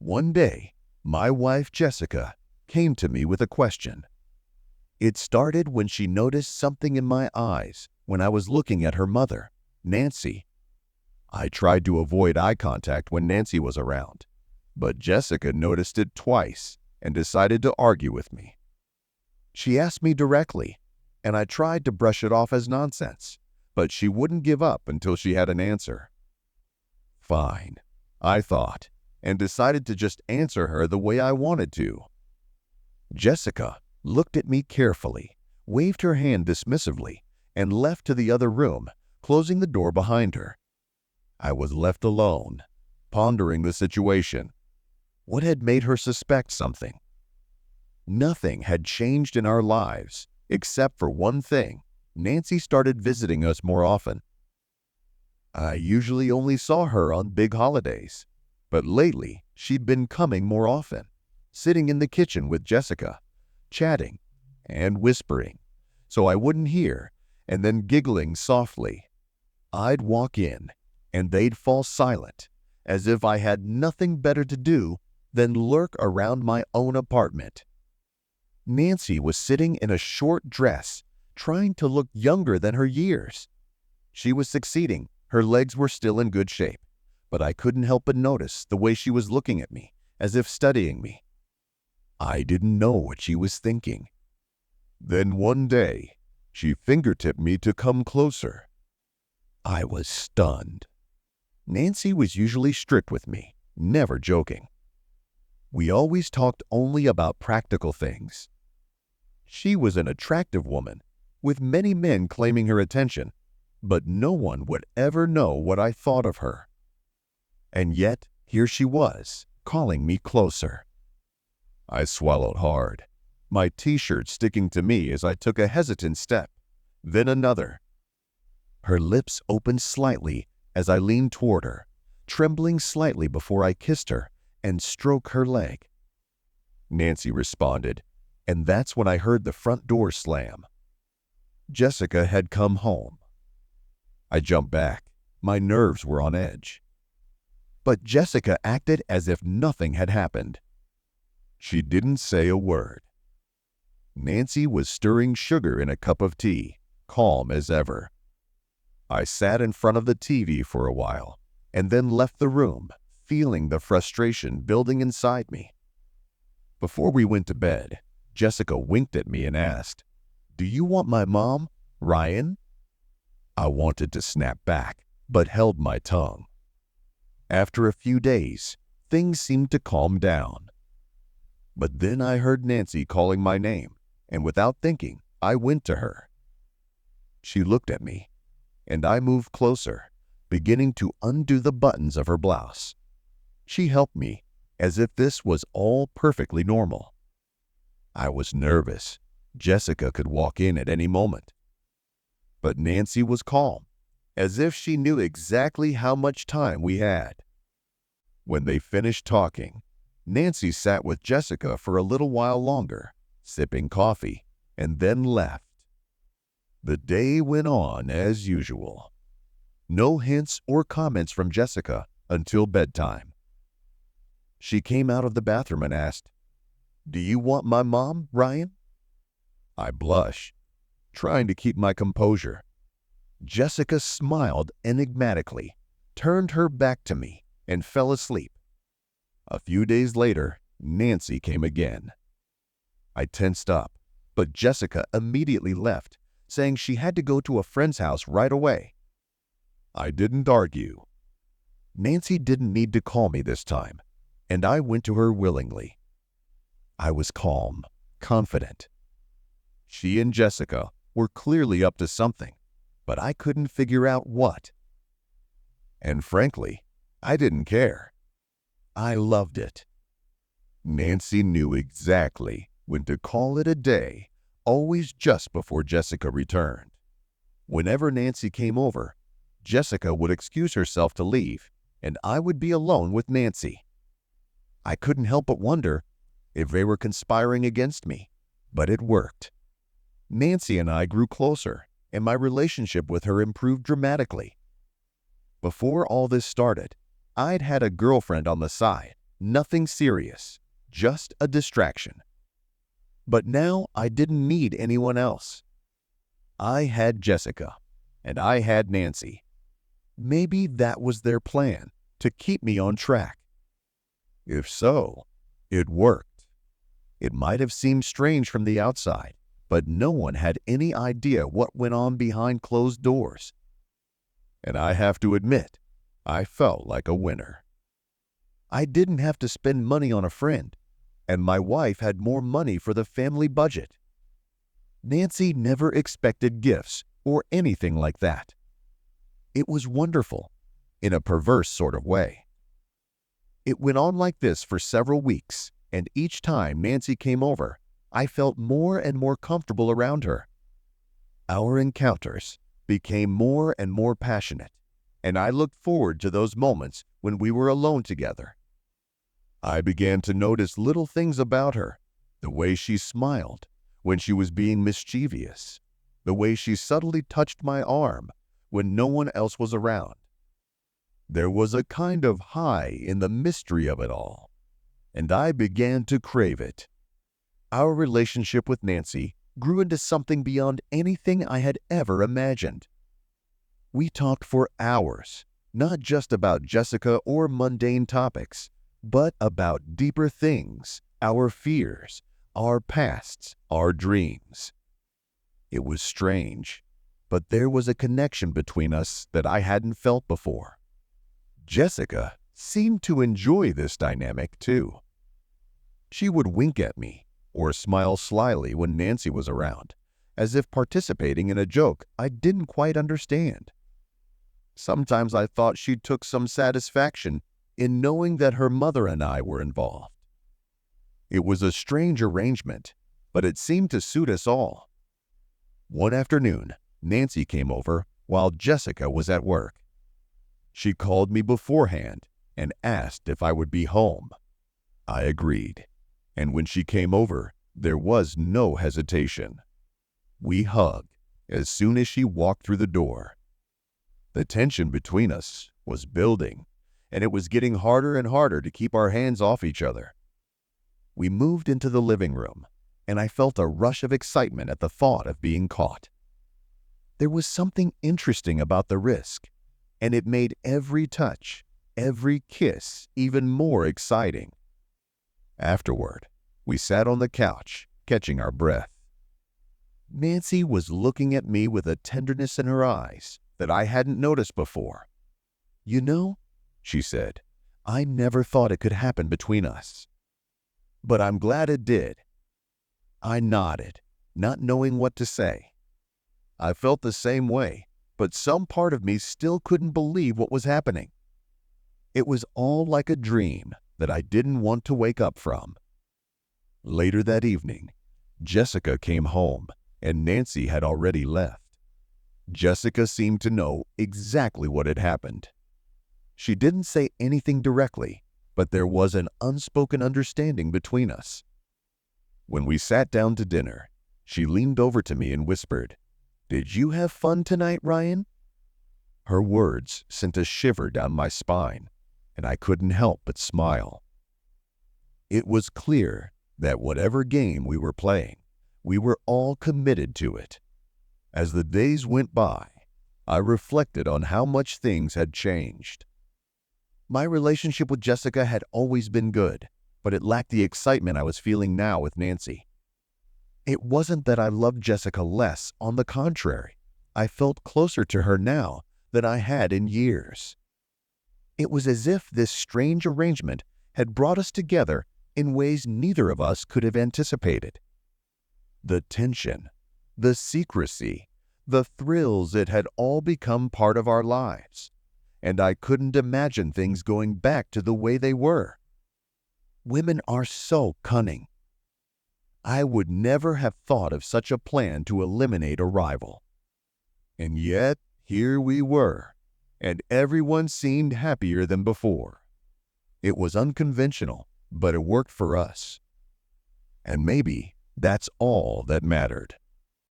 One day, my wife Jessica came to me with a question. It started when she noticed something in my eyes when I was looking at her mother, Nancy. I tried to avoid eye contact when Nancy was around, but Jessica noticed it twice and decided to argue with me. She asked me directly, and I tried to brush it off as nonsense, but she wouldn't give up until she had an answer. Fine, I thought, and decided to just answer her the way I wanted to. Jessica looked at me carefully, waved her hand dismissively, and left to the other room, closing the door behind her. I was left alone, pondering the situation. What had made her suspect something? Nothing had changed in our lives, except for one thing. Nancy started visiting us more often. I usually only saw her on big holidays, but lately she'd been coming more often, sitting in the kitchen with Jessica, chatting and whispering, so I wouldn't hear, and then giggling softly. I'd walk in, and they'd fall silent, as if I had nothing better to do than lurk around my own apartment. Nancy was sitting in a short dress, trying to look younger than her years. She was succeeding. Her legs were still in good shape, but I couldn't help but notice the way she was looking at me, as if studying me. I didn't know what she was thinking. Then one day, she fingertipped me to come closer. I was stunned. Nancy was usually strict with me, never joking. We always talked only about practical things. She was an attractive woman, with many men claiming her attention, but no one would ever know what I thought of her. And yet, here she was, calling me closer. I swallowed hard, my t-shirt sticking to me as I took a hesitant step, then another. Her lips opened slightly as I leaned toward her, trembling slightly before I kissed her and stroked her leg. Nancy responded, and that's when I heard the front door slam. Jessica had come home. I jumped back. My nerves were on edge. But Jessica acted as if nothing had happened. She didn't say a word. Nancy was stirring sugar in a cup of tea, calm as ever. I sat in front of the TV for a while, and then left the room, feeling the frustration building inside me. Before we went to bed, Jessica winked at me and asked, "Do you want my mom, Ryan?" I wanted to snap back, but held my tongue. After a few days, things seemed to calm down. But then I heard Nancy calling my name, and without thinking, I went to her. She looked at me, and I moved closer, beginning to undo the buttons of her blouse. She helped me, as if this was all perfectly normal. I was nervous. Jessica could walk in at any moment. But Nancy was calm, as if she knew exactly how much time we had. When they finished talking, Nancy sat with Jessica for a little while longer, sipping coffee, and then left. The day went on as usual. No hints or comments from Jessica until bedtime. She came out of the bathroom and asked, "Do you want my mom, Ryan?" I blushed, trying to keep my composure. Jessica smiled enigmatically, turned her back to me, and fell asleep. A few days later, Nancy came again. I tensed up, but Jessica immediately left, saying she had to go to a friend's house right away. I didn't argue. Nancy didn't need to call me this time, and I went to her willingly. I was calm, confident. She and Jessica were clearly up to something, but I couldn't figure out what. And frankly, I didn't care. I loved it. Nancy knew exactly when to call it a day, always just before Jessica returned. Whenever Nancy came over, Jessica would excuse herself to leave, and I would be alone with Nancy. I couldn't help but wonder if they were conspiring against me, but it worked. Nancy and I grew closer, and my relationship with her improved dramatically. Before all this started, I'd had a girlfriend on the side, Nothing serious, just a distraction. But now I didn't need anyone else. I had Jessica, and I had Nancy. Maybe that was their plan, to keep me on track. If so, it worked. It might have seemed strange from the outside, but no one had any idea what went on behind closed doors. And I have to admit, I felt like a winner. I didn't have to spend money on a friend, and my wife had more money for the family budget. Nancy never expected gifts or anything like that. It was wonderful, in a perverse sort of way. It went on like this for several weeks, and each time Nancy came over, I felt more and more comfortable around her. Our encounters became more and more passionate, and I looked forward to those moments when we were alone together. I began to notice little things about her, the way she smiled when she was being mischievous, the way she subtly touched my arm when no one else was around. There was a kind of high in the mystery of it all, and I began to crave it. Our relationship with Nancy grew into something beyond anything I had ever imagined. We talked for hours, not just about Jessica or mundane topics, but about deeper things, our fears, our pasts, our dreams. It was strange, but there was a connection between us that I hadn't felt before. Jessica seemed to enjoy this dynamic too. She would wink at me or smile slyly when Nancy was around, as if participating in a joke I didn't quite understand. Sometimes I thought she took some satisfaction in knowing that her mother and I were involved. It was a strange arrangement, but it seemed to suit us all. One afternoon, Nancy came over while Jessica was at work. She called me beforehand and asked if I would be home. I agreed, and when she came over, there was no hesitation. We hugged as soon as she walked through the door. The tension between us was building, and it was getting harder and harder to keep our hands off each other. We moved into the living room, and I felt a rush of excitement at the thought of being caught. There was something interesting about the risk, and it made every touch, every kiss even more exciting. Afterward, we sat on the couch, catching our breath. Nancy was looking at me with a tenderness in her eyes that I hadn't noticed before. "You know," she said, "I never thought it could happen between us. But I'm glad it did." I nodded, not knowing what to say. I felt the same way, but some part of me still couldn't believe what was happening. It was all like a dream that I didn't want to wake up from. Later that evening, Jessica came home, and Nancy had already left. Jessica seemed to know exactly what had happened. She didn't say anything directly, but there was an unspoken understanding between us. When we sat down to dinner, she leaned over to me and whispered, "Did you have fun tonight, Ryan?" Her words sent a shiver down my spine, and I couldn't help but smile. It was clear that whatever game we were playing, we were all committed to it. As the days went by, I reflected on how much things had changed. My relationship with Jessica had always been good, but it lacked the excitement I was feeling now with Nancy. It wasn't that I loved Jessica less, on the contrary, I felt closer to her now than I had in years. It was as if this strange arrangement had brought us together in ways neither of us could have anticipated. The tension, the secrecy, the thrills, it had all become part of our lives, and I couldn't imagine things going back to the way they were. Women are so cunning. I would never have thought of such a plan to eliminate a rival. And yet, here we were, and everyone seemed happier than before. It was unconventional, but it worked for us. And maybe that's all that mattered.